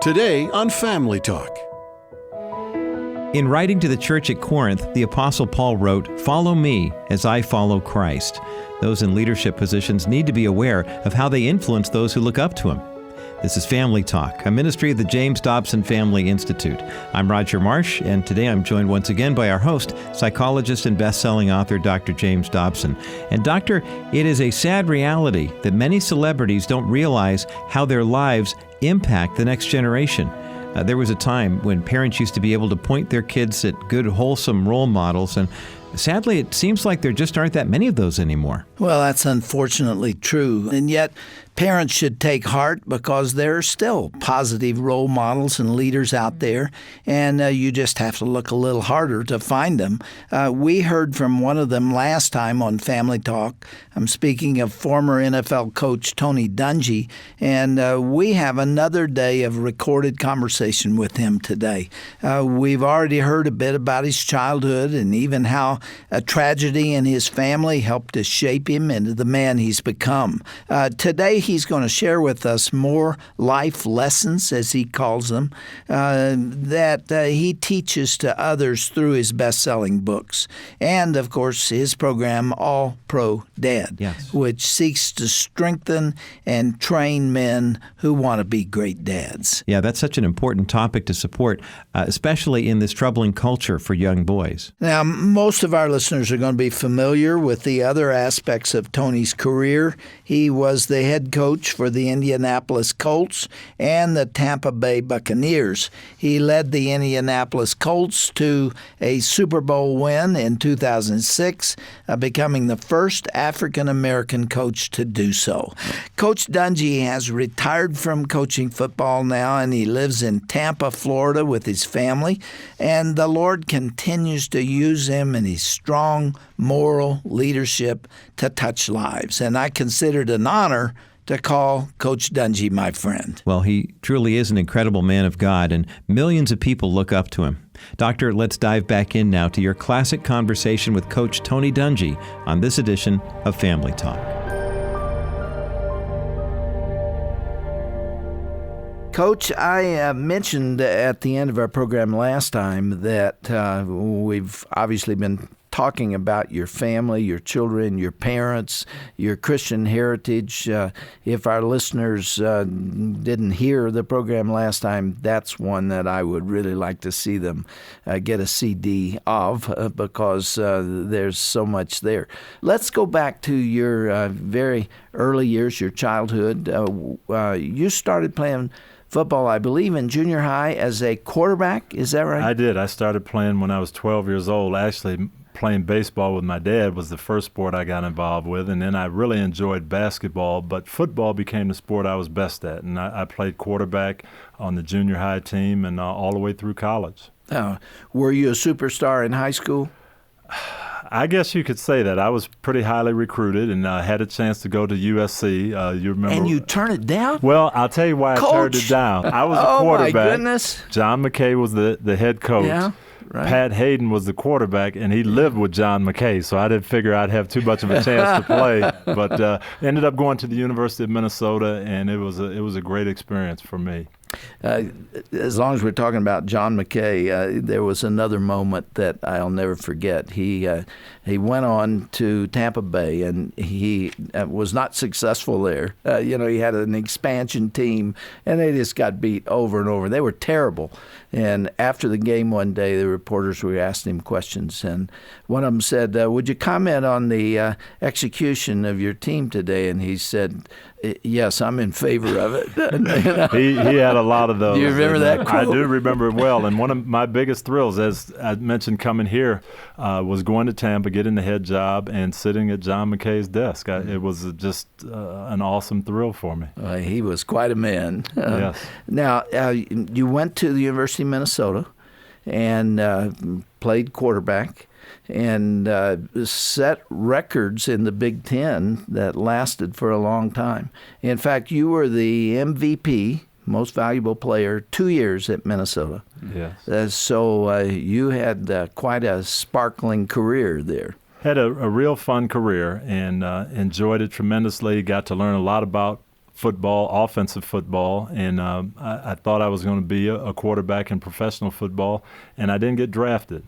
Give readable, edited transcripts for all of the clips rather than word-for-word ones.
Today on Family Talk. In writing to the church at Corinth, the Apostle Paul wrote, "Follow me as I follow Christ." Those in leadership positions need to be aware of how they influence those who look up to him. This is Family Talk, a ministry of the James Dobson Family Institute. I'm Roger Marsh, and today I'm joined once again by our host, psychologist and best-selling author, Dr. James Dobson. And Doctor, it is a sad reality that many celebrities don't realize how their lives impact the next generation. There was a time when parents used to be able to point their kids at good, wholesome role models, and sadly, it seems like there just aren't that many of those anymore. Well, that's unfortunately true. And yet, parents should take heart because there are still positive role models and leaders out there, and you just have to look a little harder to find them. We heard from one of them last time on Family Talk. I'm speaking of former NFL coach Tony Dungy, and we have another day of recorded conversation with him today. We've already heard a bit about his childhood and even how a tragedy in his family helped to shape him into the man he's become. Today, he's going to share with us more life lessons, as he calls them, that he teaches to others through his best-selling books. And, of course, his program, All Pro Dad, yes, which seeks to strengthen and train men who want to be great dads. Yeah, that's such an important topic to support, especially in this troubling culture for young boys. Now, most of our listeners are going to be familiar with the other aspects of Tony's career. He was the head coach for the Indianapolis Colts and the Tampa Bay Buccaneers. He led the Indianapolis Colts to a Super Bowl win in 2006, becoming the first African-American coach to do so. Coach Dungy has retired from coaching football now, and he lives in Tampa, Florida with his family, and the Lord continues to use him in his strong moral leadership to touch lives. And I consider it an honor to call Coach Dungy my friend. Well, he truly is an incredible man of God, and millions of people look up to him. Doctor, let's dive back in now to your classic conversation with Coach Tony Dungy on this edition of Family Talk. Coach, I mentioned at the end of our program last time that we've obviously been talking about your family, your children, your parents, your Christian heritage. If our listeners didn't hear the program last time, that's one that I would really like to see them get a CD of because there's so much there. Let's go back to your very early years, your childhood. You started playing football, I believe, in junior high as a quarterback. Is that right? I did. I started playing when I was 12 years old. Actually, playing baseball with my dad was the first sport I got involved with, and then I really enjoyed basketball, but football became the sport I was best at, and I played quarterback on the junior high team and all the way through college. Were you a superstar in high school? I guess you could say that. I was pretty highly recruited and had a chance to go to USC. You remember? And you turned it down? Well, I'll tell you why Coach. I turned it down. I was a quarterback. Oh, my goodness. John McKay was the head coach. Yeah. Right. Pat Hayden was the quarterback, and he lived with John McKay, so I didn't figure I'd have too much of a chance to play. But ended up going to the University of Minnesota, and it was a great experience for me. As long as we're talking about John McKay, there was another moment that I'll never forget. He went on to Tampa Bay, and he was not successful there. He had an expansion team, and they just got beat over and over. They were terrible. And after the game one day, the reporters were asking him questions, and one of them said, would you comment on the execution of your team today? And he said, yes, I'm in favor of it. He had a lot of those. Do you remember that quote? I do remember it well. And one of my biggest thrills, as I mentioned coming here, was going to Tampa, getting the head job, and sitting at John McKay's desk. It was just an awesome thrill for me. He was quite a man. Yes. Now, you went to the University of Minnesota and played quarterback and set records in the Big Ten that lasted for a long time. In fact, you were the MVP, most valuable player, 2 years at Minnesota. Yes. So you had quite a sparkling career there. Had a real fun career and enjoyed it tremendously. Got to learn a lot about football, offensive football, and I thought I was going to be a quarterback in professional football, and I didn't get drafted.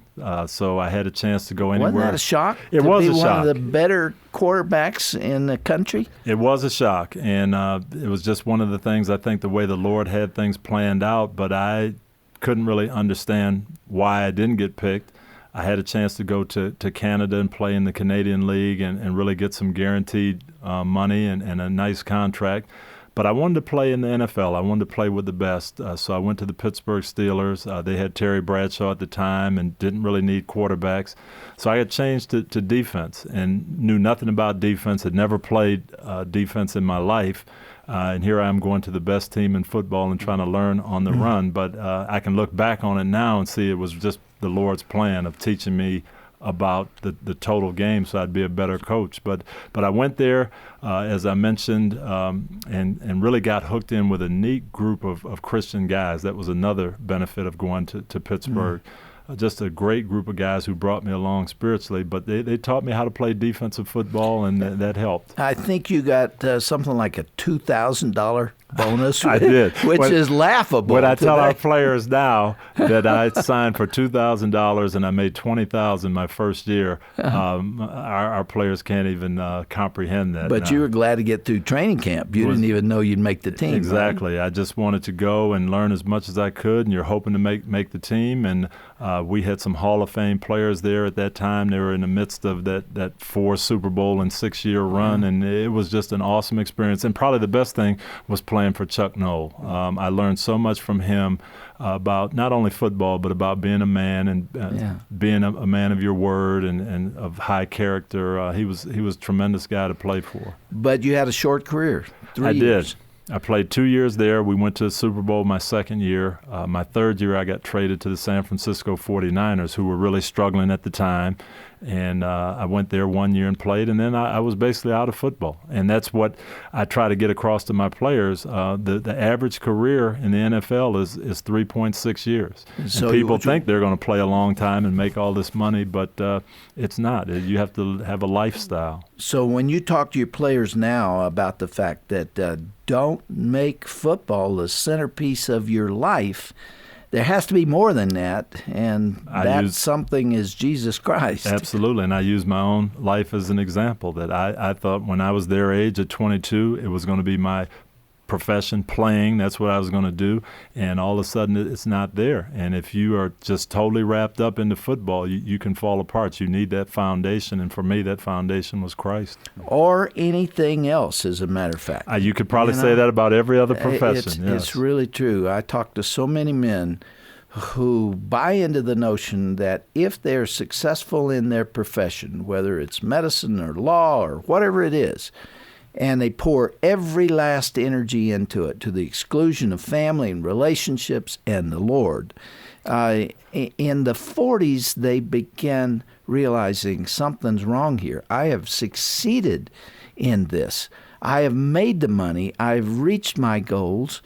So I had a chance to go anywhere. Wasn't that a shock? It was a shock. One of the better quarterbacks in the country? It was a shock, and it was just one of the things, I think, the way the Lord had things planned out, but I couldn't really understand why I didn't get picked. I had a chance to go to Canada and play in the Canadian League and really get some guaranteed money and a nice contract. But I wanted to play in the NFL. I wanted to play with the best. So I went to the Pittsburgh Steelers. They had Terry Bradshaw at the time and didn't really need quarterbacks. So I got changed to defense and knew nothing about defense, had never played defense in my life. And here I am going to the best team in football and trying to learn on the run. But I can look back on it now and see it was just the Lord's plan of teaching me about the total game so I'd be a better coach. But I went there, as I mentioned, and really got hooked in with a neat group of Christian guys. That was another benefit of going to Pittsburgh. Just a great group of guys who brought me along spiritually, but they taught me how to play defensive football, and that helped. I think you got something like a $2,000 bonus. I did. Which is laughable. When I tell our players now that I signed for $2,000 and I made $20,000 my first year, our players can't even comprehend that. But now. you were glad to get through training camp. You didn't even know you'd make the team. Exactly. Right? I just wanted to go and learn as much as I could, and you're hoping to make the team. And we had some Hall of Fame players there at that time. They were in the midst of that 4 Super Bowl and 6-year run, and it was just an awesome experience. And probably the best thing was playing for Chuck Noll. I learned so much from him about not only football, but about being a man and being a man of your word and of high character. He was a tremendous guy to play for. But you had a short career, 3 years. I played 2 years there. We went to the Super Bowl my second year. My third year, I got traded to the San Francisco 49ers, who were really struggling at the time. And I went there 1 year and played, and then I was basically out of football. And that's what I try to get across to my players. The average career in the NFL is 3.6 years. So and people think they're going to play a long time and make all this money, but it's not. You have to have a lifestyle. So when you talk to your players now about the fact that don't make football the centerpiece of your life, there has to be more than that, and something is Jesus Christ. Absolutely, and I use my own life as an example that I thought when I was their age at 22, it was going to be my profession, playing. That's what I was going to do, and all of a sudden it's not there. And if you are just totally wrapped up into football, you can fall apart. You need that foundation, and for me, that foundation was Christ. Or anything else, as a matter of fact. You could probably say that about every other profession. It's really true. I talk to so many men who buy into the notion that if they're successful in their profession, whether it's medicine or law or whatever it is, and they pour every last energy into it to the exclusion of family and relationships and the Lord. In the 40s, they began realizing something's wrong here. I have succeeded in this. I have made the money. I've reached my goals.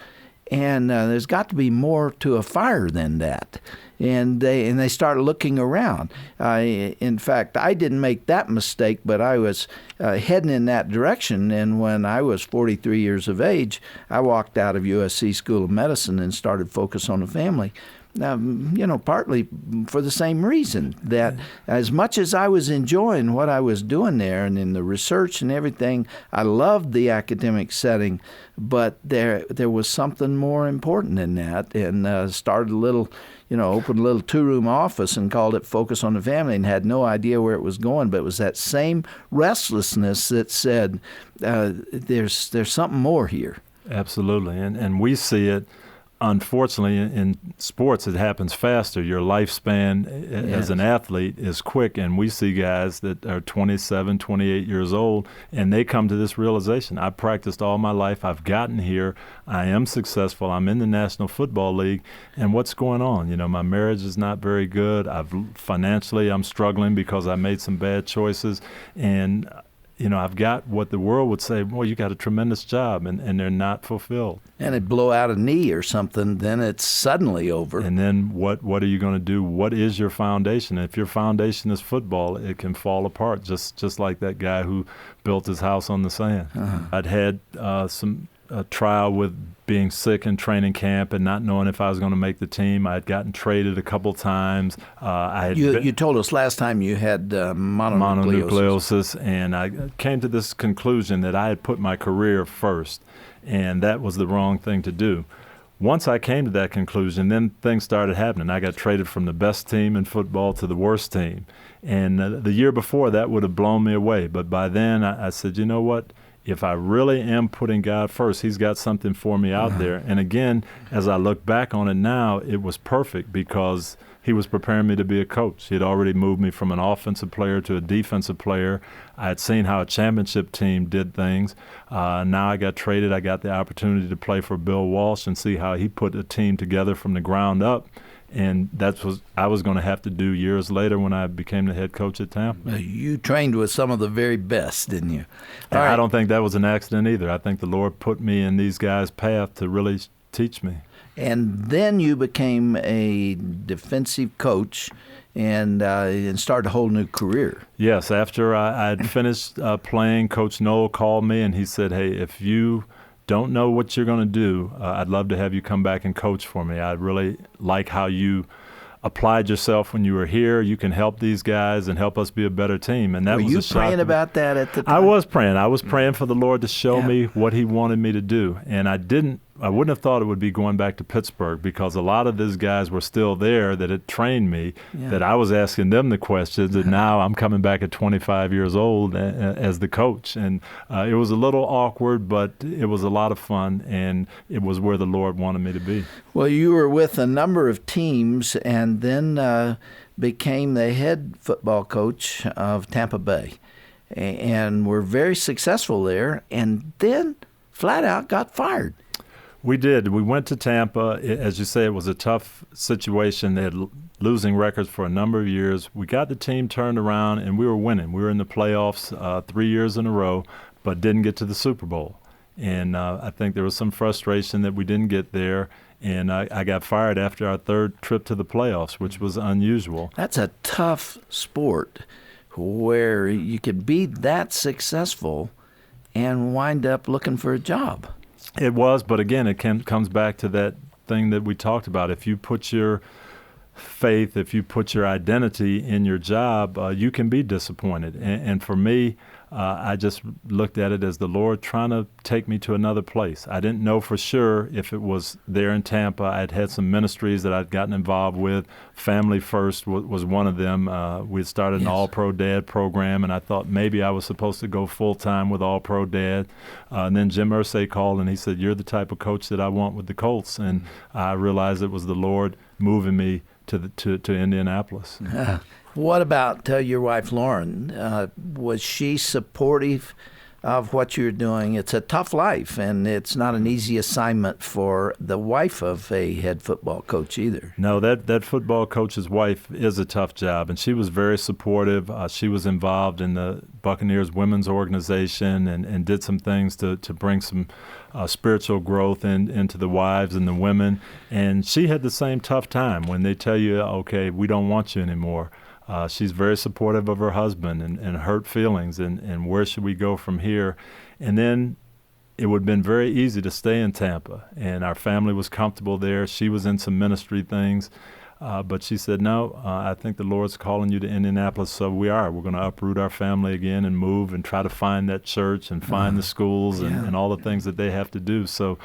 And there's got to be more to a fire than that. And they start looking around. In fact, I didn't make that mistake, but I was heading in that direction. And when I was 43 years of age, I walked out of USC School of Medicine and started focus on the family. Partly for the same reason, that as much as I was enjoying what I was doing there and in the research and everything, I loved the academic setting, but there was something more important than that, and started a little, opened a little 2-room office and called it Focus on the Family, and had no idea where it was going, but it was that same restlessness that said, there's something more here. Absolutely, and we see it. Unfortunately, in sports, it happens faster. Your lifespan as an athlete is quick, and we see guys that are 27, 28 years old, and they come to this realization. I've practiced all my life. I've gotten here. I am successful. I'm in the National Football League, and what's going on? My marriage is not very good. Financially, I'm struggling because I made some bad choices, and I've got what the world would say, well, you got a tremendous job, and they're not fulfilled. And it blow out a knee or something, then it's suddenly over. And then what are you going to do? What is your foundation? If your foundation is football, it can fall apart, just like that guy who built his house on the sand. I'd had some trial with being sick in training camp and not knowing if I was going to make the team. I had gotten traded a couple times. You told us last time you had mononucleosis. And I came to this conclusion that I had put my career first, and that was the wrong thing to do. Once I came to that conclusion, then things started happening. I got traded from the best team in football to the worst team. And the year before, that would have blown me away. But by then, I said, you know what? If I really am putting God first, He's got something for me out there. And again, as I look back on it now, it was perfect because He was preparing me to be a coach. He had already moved me from an offensive player to a defensive player. I had seen how a championship team did things. Now I got traded. I got the opportunity to play for Bill Walsh and see how he put a team together from the ground up. And that's what I was going to have to do years later when I became the head coach at Tampa. You trained with some of the very best, didn't you? And I don't think that was an accident either. I think the Lord put me in these guys' path to really teach me. And then you became a defensive coach and started a whole new career. Yes, after I had finished playing, Coach Noel called me and he said, hey, if you don't know what you're going to do, I'd love to have you come back and coach for me. I really like how you applied yourself when you were here. You can help these guys and help us be a better team. And that was a shock. Were you praying about that at the time? I was praying. I was praying for the Lord to show me what He wanted me to do. And I wouldn't have thought it would be going back to Pittsburgh because a lot of these guys were still there that had trained me, that I was asking them the questions, and now I'm coming back at 25 years old as the coach. And it was a little awkward, but it was a lot of fun, and it was where the Lord wanted me to be. Well, you were with a number of teams and then became the head football coach of Tampa Bay and were very successful there, and then flat out got fired. We did. We went to Tampa. As you say, it was a tough situation. They had losing records for a number of years. We got the team turned around, and we were winning. We were in the playoffs 3 years in a row, but didn't get to the Super Bowl. And I think there was some frustration that we didn't get there. And I got fired after our third trip to the playoffs, which was unusual. That's a tough sport where you could be that successful and wind up looking for a job. It was, but again, it comes back to that thing that we talked about. If you put your faith, if you put your identity in your job, you can be disappointed. And for me, I just looked at it as the Lord trying to take me to another place. I didn't know for sure if it was there in Tampa. I'd had some ministries that I'd gotten involved with. Family First was one of them. We had started an All-Pro Dad program, and I thought maybe I was supposed to go full-time with All-Pro Dad. And then Jim Irsay called, and he said, you're the type of coach that I want with the Colts. And I realized it was the Lord moving me to Indianapolis. What about your wife, Lauren? Was she supportive of what you're doing? It's a tough life, and it's not an easy assignment for the wife of a head football coach either. No, that football coach's wife is a tough job, and she was very supportive. She was involved in the Buccaneers women's organization and did some things to bring some spiritual growth into the wives and the women. And she had the same tough time when they tell you, okay, we don't want you anymore. She's very supportive of her husband and hurt feelings and where should we go from here. And then it would have been very easy to stay in Tampa, and our family was comfortable there. She was in some ministry things, but she said, no, I think the Lord's calling you to Indianapolis, so we're going to uproot our family again and move and try to find that church and find the schools and all the things that they have to do. So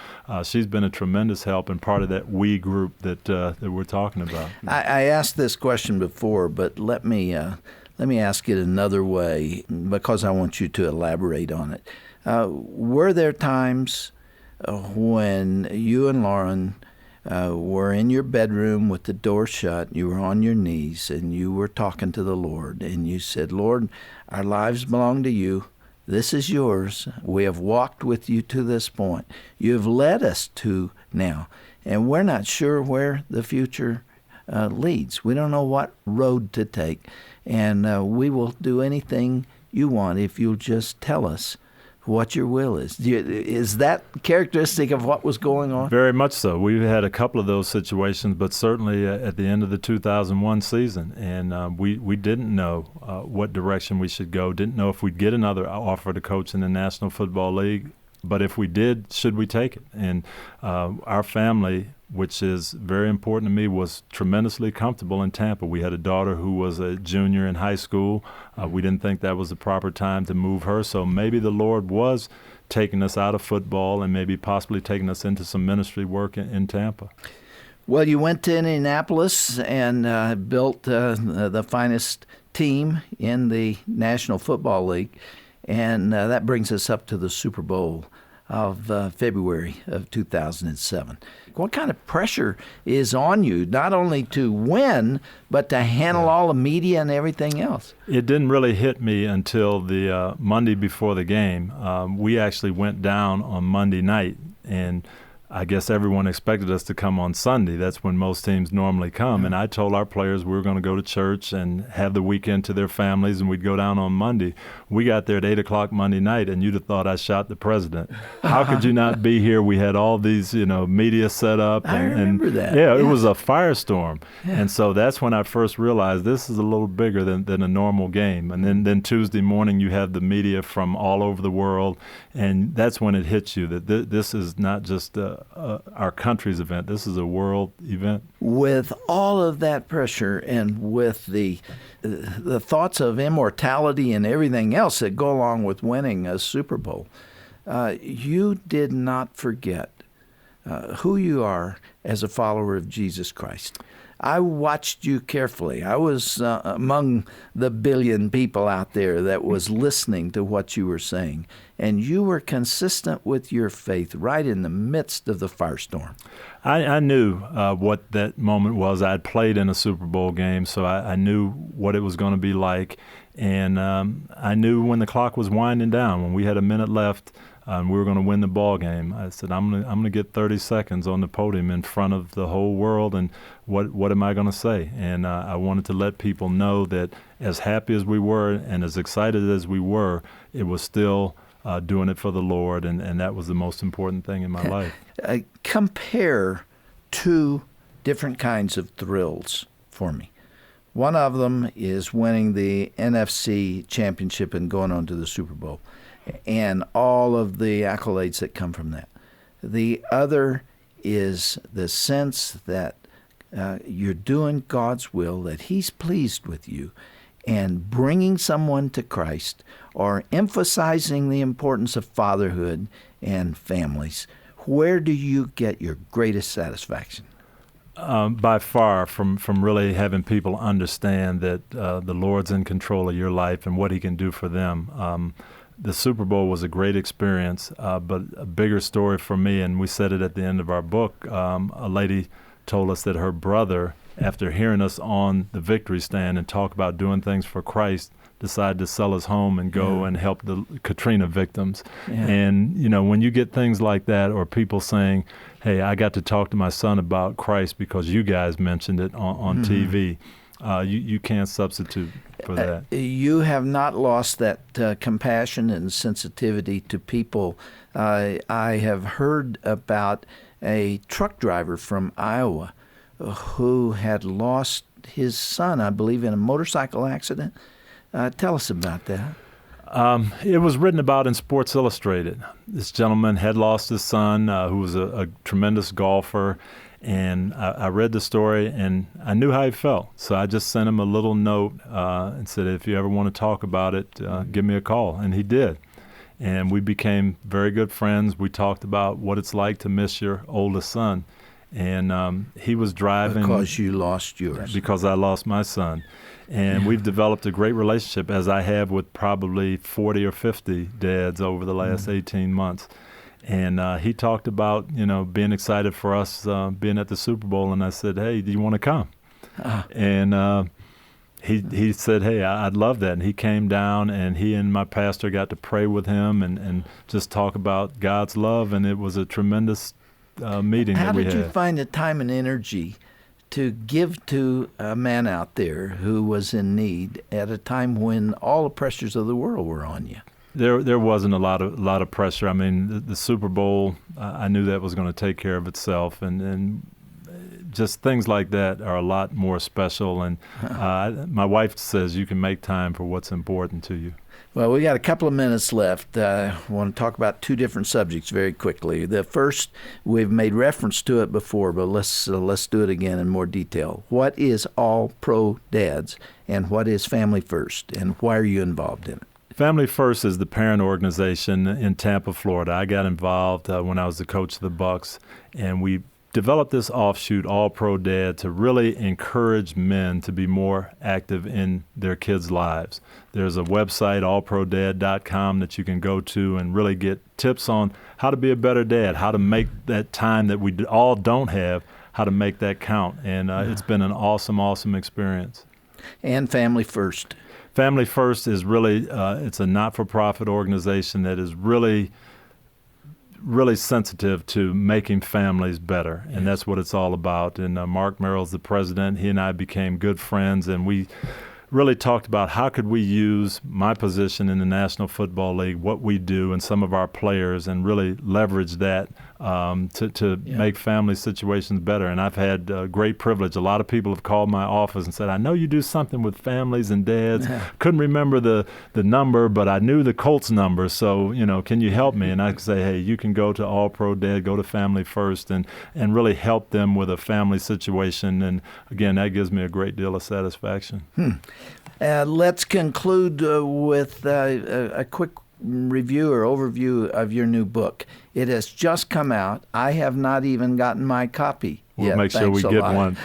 she's been a tremendous help and part of that we group that we're talking about. I asked this question before, but let me ask it another way because I want you to elaborate on it. Were there times when you and Lauren were in your bedroom with the door shut, you were on your knees, and you were talking to the Lord, and you said, Lord, our lives belong to you. This is yours. We have walked with you to this point. You have led us to now, and we're not sure where the future leads. We don't know what road to take, and we will do anything you want if you'll just tell us what your will is. Is that characteristic of what was going on? Very much so. We've had a couple of those situations, but certainly at the end of the 2001 season, and we didn't know what direction we should go, didn't know if we'd get another offer to coach in the National Football League. But if we did, should we take it? And our family, which is very important to me, was tremendously comfortable in Tampa. We had a daughter who was a junior in high school. We didn't think that was the proper time to move her. So maybe the Lord was taking us out of football and maybe possibly taking us into some ministry work in Tampa. Well, you went to Indianapolis and built the finest team in the National Football League. And that brings us up to the Super Bowl of February of 2007. What kind of pressure is on you, not only to win, but to handle all the media and everything else? It didn't really hit me until the Monday before the game. We actually went down on Monday night, and I guess everyone expected us to come on Sunday. That's when most teams normally come. And I told our players we were going to go to church and have the weekend to their families, and we'd go down on Monday. We got there at 8 o'clock Monday night, and you'd have thought I shot the president. How could you not be here? We had all these, media set up. I remember that. Yeah, it was a firestorm. Yeah. And so that's when I first realized this is a little bigger than a normal game. And then Tuesday morning you have the media from all over the world, and that's when it hits you that this is not just our country's event. This is a world event. With all of that pressure and with the thoughts of immortality and everything else that go along with winning a Super Bowl, you did not forget who you are as a follower of Jesus Christ. I watched you carefully. I was among the billion people out there that was listening to what you were saying, and you were consistent with your faith right in the midst of the firestorm. I knew what that moment was. I'd played in a Super Bowl game, so I knew what it was going to be like, and I knew when the clock was winding down, when we had a minute left, and we were going to win the ball game. I said, I'm going to get 30 seconds on the podium in front of the whole world, and what am I going to say? And I wanted to let people know that as happy as we were and as excited as we were, it was still doing it for the Lord, and that was the most important thing in my life. Compare two different kinds of thrills for me. One of them is winning the NFC championship and going on to the Super Bowl, and all of the accolades that come from that. The other is the sense that you're doing God's will, that He's pleased with you, and bringing someone to Christ or emphasizing the importance of fatherhood and families. Where do you get your greatest satisfaction? By far, from really having people understand that the Lord's in control of your life and what He can do for them. The Super Bowl was a great experience, but a bigger story for me, and we said it at the end of our book, a lady told us that her brother, after hearing us on the victory stand and talk about doing things for Christ, decided to sell his home and go and help the Katrina victims. Yeah. And, when you get things like that, or people saying, hey, I got to talk to my son about Christ because you guys mentioned it on TV, you can't substitute for that. You have not lost that compassion and sensitivity to people. I have heard about a truck driver from Iowa who had lost his son, I believe, in a motorcycle accident. Tell us about that. It was written about in Sports Illustrated. This gentleman had lost his son, who was a tremendous golfer, and I read the story, and I knew how he felt. So I just sent him a little note and said, if you ever want to talk about it, give me a call. And he did. And we became very good friends. We talked about what it's like to miss your oldest son. And he was driving. Because you lost yours. Because I lost my son. And we've developed a great relationship, as I have with probably 40 or 50 dads over the last 18 months. And he talked about, being excited for us being at the Super Bowl. And I said, hey, do you want to come? And he said, hey, I'd love that. And he came down, and he and my pastor got to pray with him and just talk about God's love. And it was a tremendous meeting that we had. How did you find the time and energy to give to a man out there who was in need at a time when all the pressures of the world were on you? There wasn't a lot of pressure. I mean, the Super Bowl, I knew that was going to take care of itself, and just things like that are a lot more special. And my wife says you can make time for what's important to you. Well, we got a couple of minutes left. I want to talk about two different subjects very quickly. The first, we've made reference to it before, but let's do it again in more detail. What is All Pro Dads, and what is Family First, and why are you involved in it? Family First is the parent organization in Tampa, Florida. I got involved when I was the coach of the Bucks, and we developed this offshoot, All Pro Dad, to really encourage men to be more active in their kids' lives. There's a website, allprodad.com, that you can go to and really get tips on how to be a better dad, how to make that time that we all don't have, how to make that count. And it's been an awesome experience. And Family First. Family First is really, it's a not-for-profit organization that is really sensitive to making families better, and that's what it's all about. And Mark Merrill's the president. He and I became good friends, and we really talked about how could we use my position in the National Football League, what we do, and some of our players, and really leverage that to make family situations better. And I've had great privilege. A lot of people have called my office and said, I know you do something with families and dads. Couldn't remember the number, but I knew the Colts number, so, can you help me? And I can say, hey, you can go to All Pro Dad, go to Family First, and really help them with a family situation. And again, that gives me a great deal of satisfaction. Let's conclude with a quick review or overview of your new book. It has just come out. I have not even gotten my copy yet. We'll make sure we get one.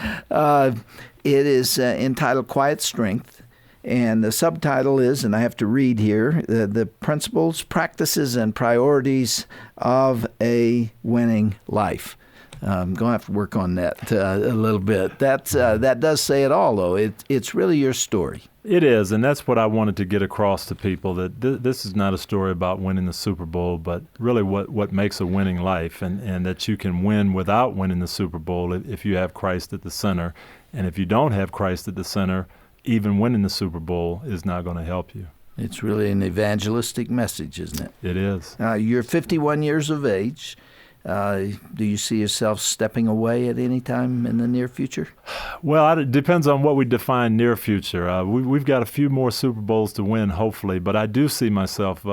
It is entitled Quiet Strength, and the subtitle is, and I have to read here, the principles, practices, and priorities of a winning life. I'm going to have to work on that a little bit. That does say it all, though. It's really your story. It is, and that's what I wanted to get across to people, that this is not a story about winning the Super Bowl, but really what makes a winning life, and that you can win without winning the Super Bowl if you have Christ at the center. And if you don't have Christ at the center, even winning the Super Bowl is not going to help you. It's really an evangelistic message, isn't it? It is. You're 51 years of age. Do you see yourself stepping away at any time in the near future? Well, it depends on what we define near future. We've got a few more Super Bowls to win, hopefully, but I do see myself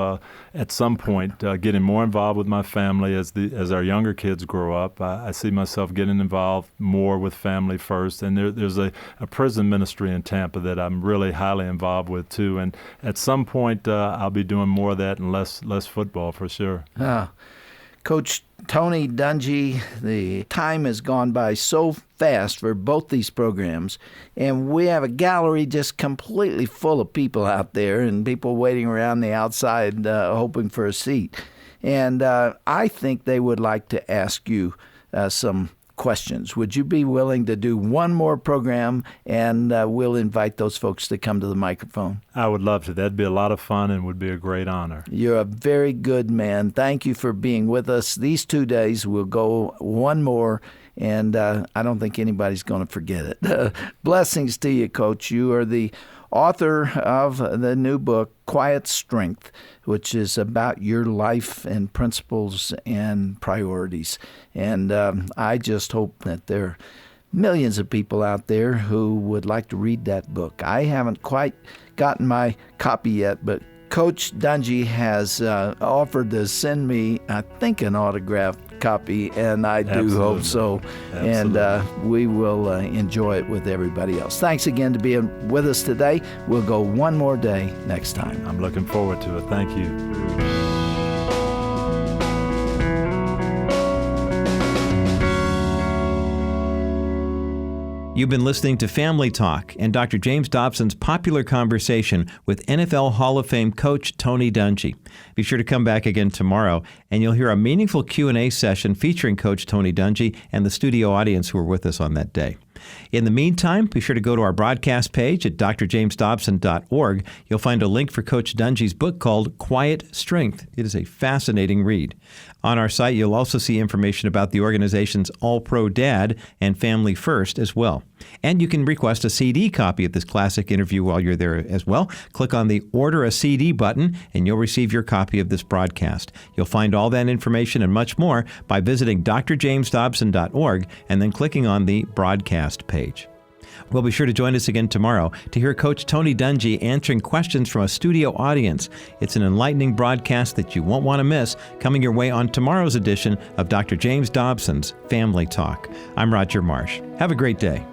at some point getting more involved with my family as our younger kids grow up. I see myself getting involved more with Family First, and there's a prison ministry in Tampa that I'm really highly involved with too. And at some point, I'll be doing more of that and less football for sure. Coach Tony Dungy, the time has gone by so fast for both these programs, and we have a gallery just completely full of people out there and people waiting around the outside hoping for a seat. And I think they would like to ask you some questions. Would you be willing to do one more program, and we'll invite those folks to come to the microphone? I would love to. That'd be a lot of fun and would be a great honor. You're a very good man. Thank you for being with us. These 2 days, we'll go one more, and I don't think anybody's going to forget it. Blessings to you, Coach. You are the author of the new book, Quiet Strength, which is about your life and principles and priorities. And I just hope that there are millions of people out there who would like to read that book. I haven't quite gotten my copy yet, but Coach Dungy has offered to send me, I think, an autographed copy, and I do hope so. Absolutely. And we will enjoy it with everybody else. Thanks again to being with us today. We'll go one more day next time. I'm looking forward to it. Thank you. You've been listening to Family Talk and Dr. James Dobson's popular conversation with NFL Hall of Fame coach Tony Dungy. Be sure to come back again tomorrow, and you'll hear a meaningful Q&A session featuring Coach Tony Dungy and the studio audience who were with us on that day. In the meantime, be sure to go to our broadcast page at drjamesdobson.org. You'll find a link for Coach Dungy's book called Quiet Strength. It is a fascinating read. On our site, you'll also see information about the organization's All-Pro Dad and Family First as well. And you can request a CD copy of this classic interview while you're there as well. Click on the Order a CD button, and you'll receive your copy of this broadcast. You'll find all that information and much more by visiting drjamesdobson.org and then clicking on the broadcast page. Well, be sure to join us again tomorrow to hear Coach Tony Dungy answering questions from a studio audience. It's an enlightening broadcast that you won't want to miss, coming your way on tomorrow's edition of Dr. James Dobson's Family Talk. I'm Roger Marsh. Have a great day.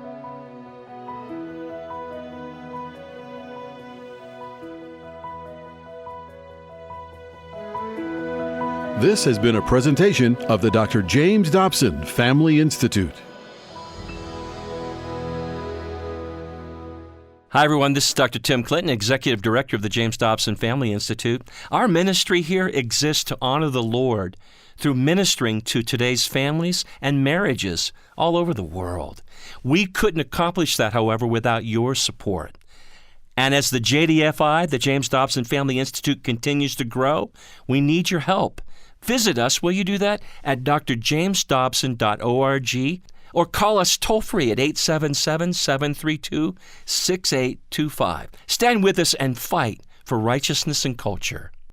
This has been a presentation of the Dr. James Dobson Family Institute. Hi, everyone. This is Dr. Tim Clinton, Executive Director of the James Dobson Family Institute. Our ministry here exists to honor the Lord through ministering to today's families and marriages all over the world. We couldn't accomplish that, however, without your support. And as the JDFI, the James Dobson Family Institute, continues to grow, we need your help. Visit us, will you do that, at drjamesdobson.org, or call us toll-free at 877-732-6825. Stand with us and fight for righteousness and culture.